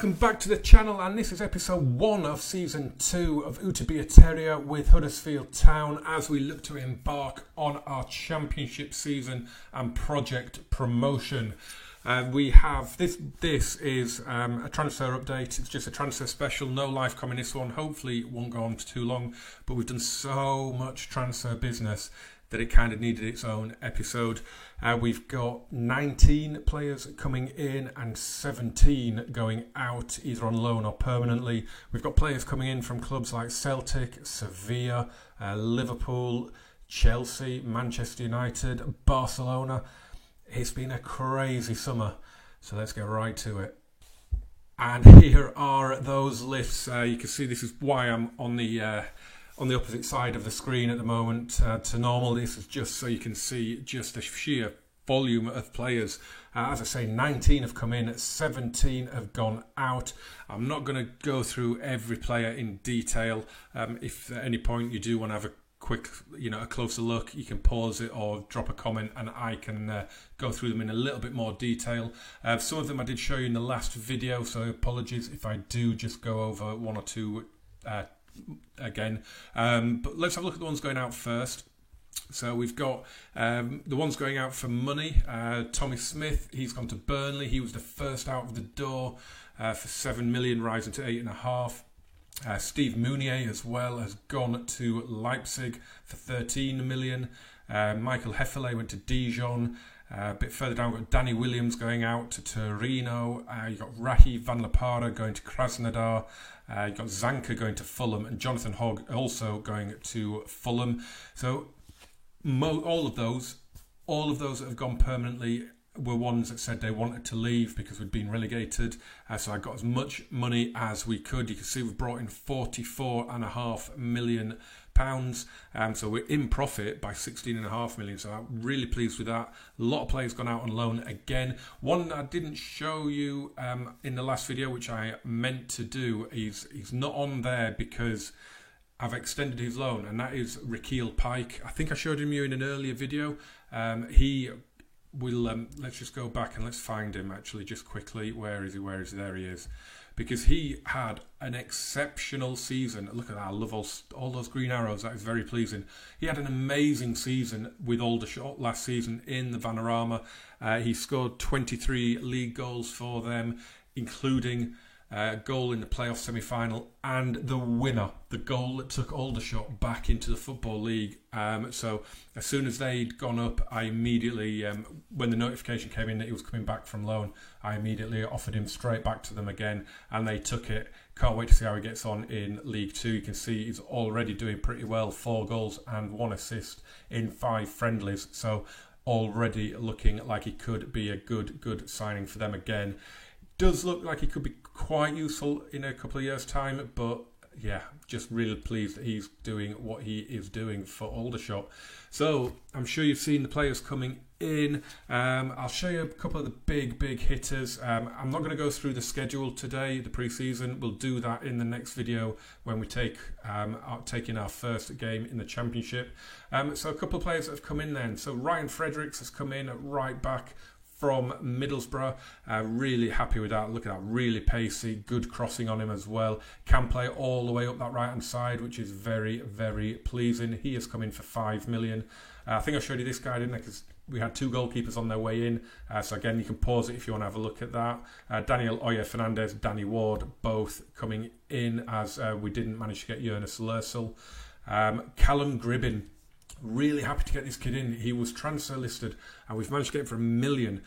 welcome back to the channel, and this is episode 1 of season 2 of Utabia Terrier with Huddersfield Town as we look to embark on our championship season and project promotion. We have this is a transfer update. It's just a transfer special, no live comment this one. Hopefully it won't go on for too long, but we've done so much transfer business that it kind of needed its own episode. We've got 19 players coming in and 17 going out, either on loan or permanently. We've got players coming in from clubs like Celtic, Sevilla, Liverpool, Chelsea, Manchester United, Barcelona. It's been a crazy summer, so let's get right to it. And here are those lists. You can see this is why I'm on the opposite side of the screen at the moment to normal. This is just so you can see just the sheer volume of players. As I say, 19 have come in, 17 have gone out. I'm not going to go through every player in detail. If at any point you do want to have a quick, a closer look, you can pause it or drop a comment and I can go through them in a little bit more detail. Some of them I did show you in the last video, so apologies if I do just go over one or two again, but let's have a look at the ones going out first. So we've got the ones going out for money. Tommy Smith, he's gone to Burnley. He was the first out of the door for 7 million, rising to 8.5. Steve Mounier as well has gone to Leipzig for 13 million. Michael Hefele went to Dijon. A bit further down, we've got Danny Williams going out to Torino. You've got Rahi Van La Parra going to Krasnodar. You've got Zanka going to Fulham, and Jonathan Hogg also going to Fulham. So all of those that have gone permanently were ones that said they wanted to leave because we'd been relegated. So I got as much money as we could. You can see we've brought in £44.5 million. So we're in profit by 16.5 million. So I'm really pleased with that. A lot of players gone out on loan again. One I didn't show you in the last video, which I meant to do, he's not on there because I've extended his loan, and that is Rakeel Pike. I think I showed him you in an earlier video. He will let's just go back and let's find him actually just quickly. Where is he? There he is. Because he had an exceptional season. Look at that, I love all those green arrows. That is very pleasing. He had an amazing season with Aldershot last season in the Vanarama. He scored 23 league goals for them, including a goal in the playoff semi-final and the winner, the goal that took Aldershot back into the Football League. So as soon as they'd gone up, I immediately, when the notification came in that he was coming back from loan, I immediately offered him straight back to them again, and they took it. Can't wait to see how he gets on in League 2. You can see he's already doing pretty well, 4 goals and 1 assist in 5 friendlies. So already looking like he could be a good signing for them again. Does look like he could be quite useful in a couple of years' time, but yeah, just really pleased that he's doing what he is doing for Aldershot. So I'm sure you've seen the players coming in. I'll show you a couple of the big hitters. I'm not going to go through the schedule today, the pre-season. We'll do that in the next video when we take in our first game in the Championship. So a couple of players that have come in then. So Ryan Fredericks has come in at right back from Middlesbrough. Really happy with that. Look at that, really pacey, good crossing on him as well. Can play all the way up that right hand side, which is very pleasing. He has come in for 5 million. I think I showed you this guy, didn't I? Because we had 2 goalkeepers on their way in. So again, you can pause it if you want to have a look at that. Daniel Oyer Fernandez, Danny Ward, both coming in as we didn't manage to get Jonas Lössl. Callum Gribbin. Really happy to get this kid in. He was transfer listed and we've managed to get him for £1 million.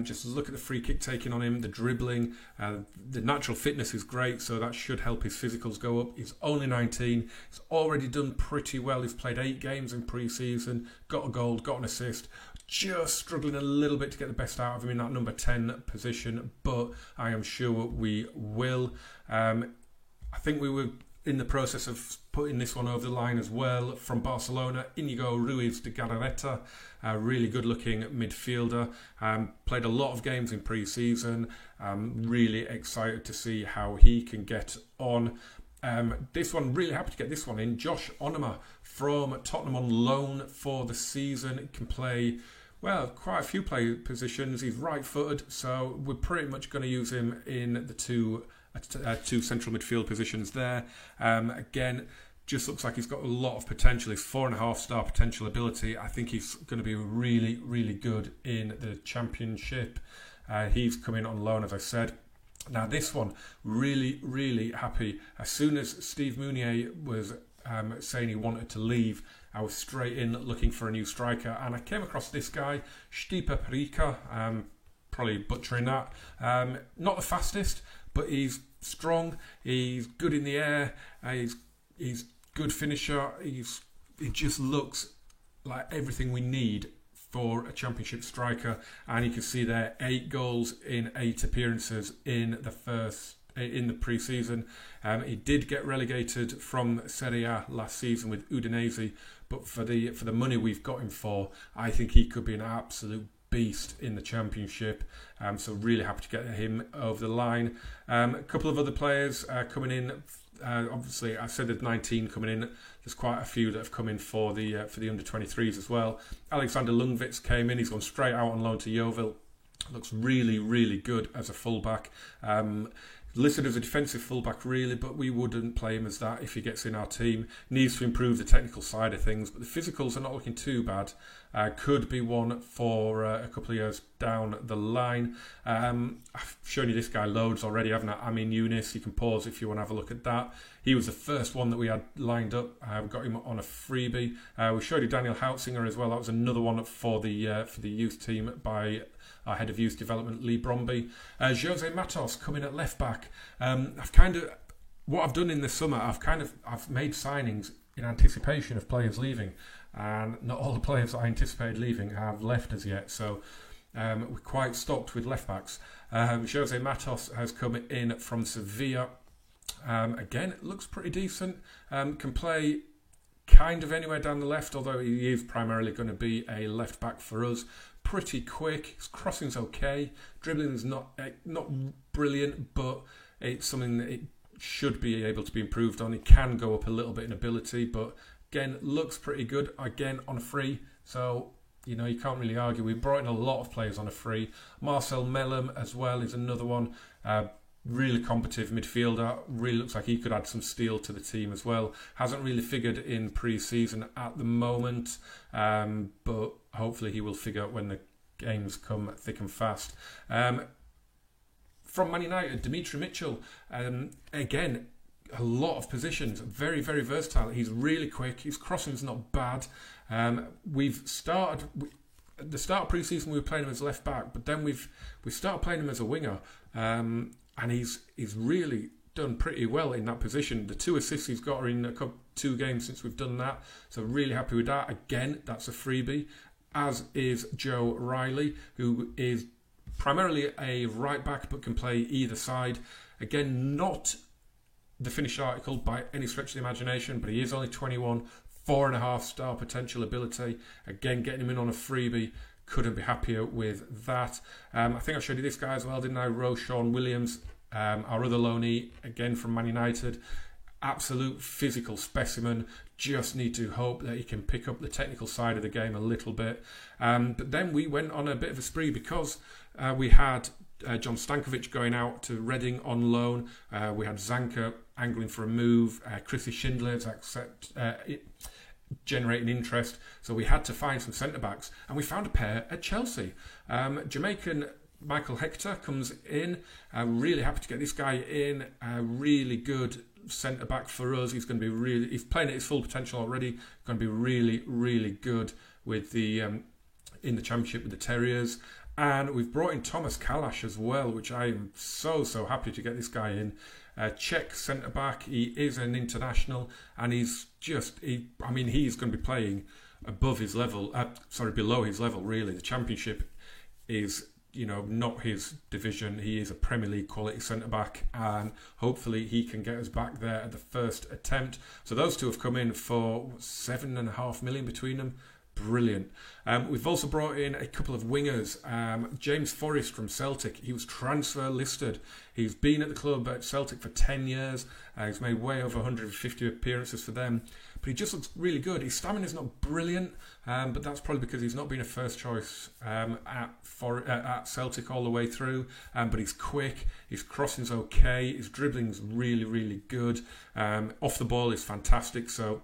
Just look at the free kick taking on him, the dribbling, the natural fitness is great, so that should help his physicals go up. He's only 19. He's already done pretty well. He's played 8 games in pre-season, got a goal, got an assist. Just struggling a little bit to get the best out of him in that number 10 position, but I am sure we will. I think we were in the process of putting this one over the line as well. From Barcelona, Inigo Ruiz de Galarreta, a really good looking midfielder. Played a lot of games in pre-season. Really excited to see how he can get on. This one, really happy to get this one in. Josh Onoma from Tottenham on loan for the season. Can play Well, quite a few play positions. He's right-footed, so we're pretty much going to use him in the two central midfield positions there. Again, just looks like he's got a lot of potential. He's 4.5-star potential ability. I think he's going to be really, really good in the Championship. He's coming on loan, as I said. Now, this one, really, really happy. As soon as Steve Mounier was saying he wanted to leave, I was straight in looking for a new striker, and I came across this guy, Stipe Perica. Probably butchering that. Not the fastest, but he's strong. He's good in the air. He's good finisher. He just looks like everything we need for a Championship striker, and you can see there 8 goals in 8 appearances in the pre-season. He did get relegated from Serie A last season with Udinese, but for the money we've got him for, I think he could be an absolute beast in the Championship. So really happy to get him over the line. A couple of other players coming in. Obviously, I said there's 19 coming in. There's quite a few that have come in for the under-23s as well. Alexander Lundvits came in. He's gone straight out on loan to Yeovil. Looks really, really good as a fullback. Listed as a defensive fullback, really, but we wouldn't play him as that if he gets in our team. Needs to improve the technical side of things, but the physicals are not looking too bad. Could be one for a couple of years down the line. I've shown you this guy loads already, haven't I? Amin Younis. You can pause if you want to have a look at that. He was the first one that we had lined up. We got him on a freebie. We showed you Daniel Houtzinger as well. That was another one for the youth team by our head of youth development, Lee Bromby. Jose Matos coming at left back. What I've done in the summer, I've made signings in anticipation of players leaving, and not all the players that I anticipated leaving have left as yet. So we're quite stocked with left backs. Jose Matos has come in from Sevilla. Again, it looks pretty decent. Can play kind of anywhere down the left, although he is primarily going to be a left back for us. Pretty quick. His crossing's okay. Dribbling is not brilliant, but it's something that it should be able to be improved on. He can go up a little bit in ability, but again, looks pretty good. Again, on a free, so you can't really argue. We brought in a lot of players on a free. Marcel Mellum as well is another one. Really combative midfielder. Really looks like he could add some steel to the team as well. Hasn't really figured in pre-season at the moment, but hopefully he will figure out when the games come thick and fast. From Man United, Dimitri Mitchell. Again, a lot of positions. Very, very versatile. He's really quick. His crossing's not bad. We've started... At the start of pre-season, we were playing him as left back, but then we've started playing him as a winger. And he's really done pretty well in that position. The 2 assists he's got are in 2 games since we've done that. So really happy with that. Again, that's a freebie. As is Joe Riley, who is primarily a right back but can play either side. Again, not the finished article by any stretch of the imagination, but he is only 21, 4.5-star potential ability. Again, getting him in on a freebie. Couldn't be happier with that. I think I showed you this guy as well, didn't I? Roshan Williams, our other loanee, again from Man United. Absolute physical specimen. Just need to hope that he can pick up the technical side of the game a little bit. But then we went on a bit of a spree because we had John Stankovic going out to Reading on loan. We had Zanka angling for a move. Chrissy Schindler's generating interest, so we had to find some centre-backs, and we found a pair at Chelsea. Jamaican Michael Hector comes in. Really happy to get this guy in. Really good centre-back for us. He's going to be he's playing at his full potential already. Going to be really, really good with the in the Championship with the Terriers. And we've brought in Thomas Kalash as well, which I am so happy to get this guy in. Czech centre-back. He is an international, and he's going to be playing above his level, below his level, really. The Championship is, not his division. He is a Premier League quality centre-back, and hopefully he can get us back there at the first attempt. So those two have come in for 7.5 million between them. brilliant. We've also brought in a couple of wingers. James Forrest from Celtic. He was transfer listed. He's been at the club at Celtic for 10 years. He's made way over 150 appearances for them. But he just looks really good. His stamina's not brilliant, but that's probably because he's not been a first choice at Celtic all the way through. But he's quick. His crossing's okay. His dribbling's really, really good. Off the ball is fantastic. So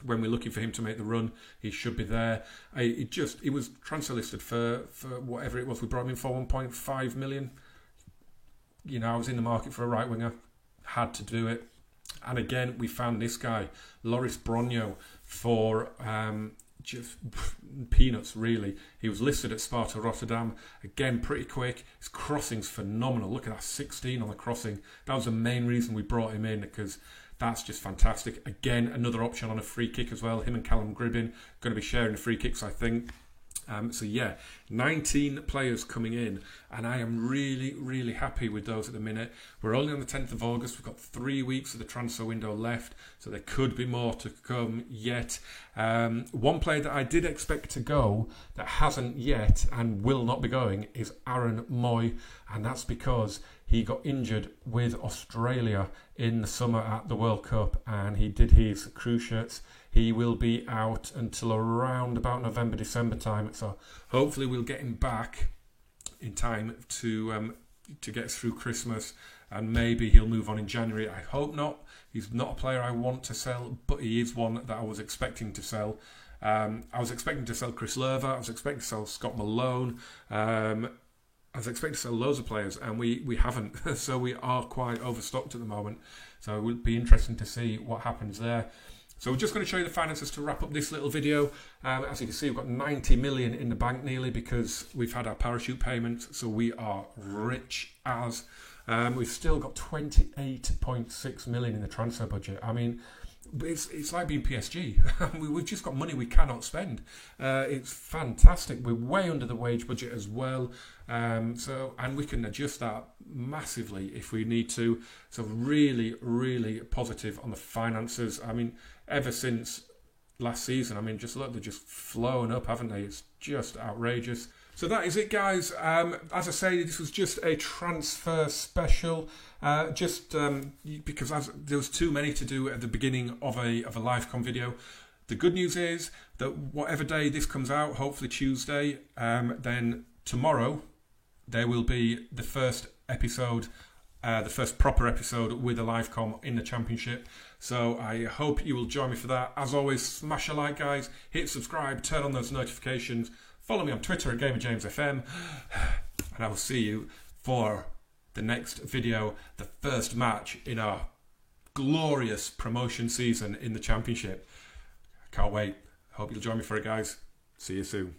when we're looking for him to make the run, he should be there. He was transfer listed for whatever it was. We brought him in for 1.5 million. You know, I was in the market for a right winger, had to do it. And again, we found this guy, Loris Bronyo, for just peanuts, really. He was listed at Sparta Rotterdam. Again, pretty quick. His crossing's phenomenal. Look at that, 16 on the crossing. That was the main reason we brought him in, because that's just fantastic. Again, another option on a free kick as well. Him and Callum Gribbin going to be sharing the free kicks, I think. So yeah, 19 players coming in, and I am really, really happy with those at the minute. We're only on the 10th of August. We've got 3 weeks of the transfer window left, so there could be more to come yet. One player that I did expect to go that hasn't yet and will not be going is Aaron Moy, and that's because he got injured with Australia in the summer at the World Cup, and he did his cruciates. He will be out until around about November, December time. So hopefully we'll get him back in time to get us through Christmas, and maybe he'll move on in January. I hope not. He's not a player I want to sell, but he is one that I was expecting to sell. I was expecting to sell Chris Lerver. I was expecting to sell Scott Malone. I was expecting to sell loads of players, and we haven't. So we are quite overstocked at the moment. So it will be interesting to see what happens there. So we're just going to show you the finances to wrap up this little video. As you can see, we've got 90 million in the bank nearly, because we've had our parachute payments. So we are rich as. We've still got 28.6 million in the transfer budget. I mean, it's like being PSG. We've just got money we cannot spend. It's fantastic. We're way under the wage budget as well. And we can adjust that massively if we need to. So really, really positive on the finances. I mean, ever since last season, I mean, just look, they're just flown up, haven't they? It's just outrageous. So that is it, guys. As I say, this was just a transfer special, because there was too many to do at the beginning of a LiveCon video. The good news is that whatever day this comes out, hopefully Tuesday, then tomorrow there will be the first episode, the first proper episode with a LiveCon in the Championship. So I hope you will join me for that. As always, smash a like, guys. Hit subscribe, turn on those notifications. Follow me on Twitter at GamerJamesFM, and I will see you for the next video, the first match in our glorious promotion season in the Championship. I can't wait. Hope you'll join me for it, guys. See you soon.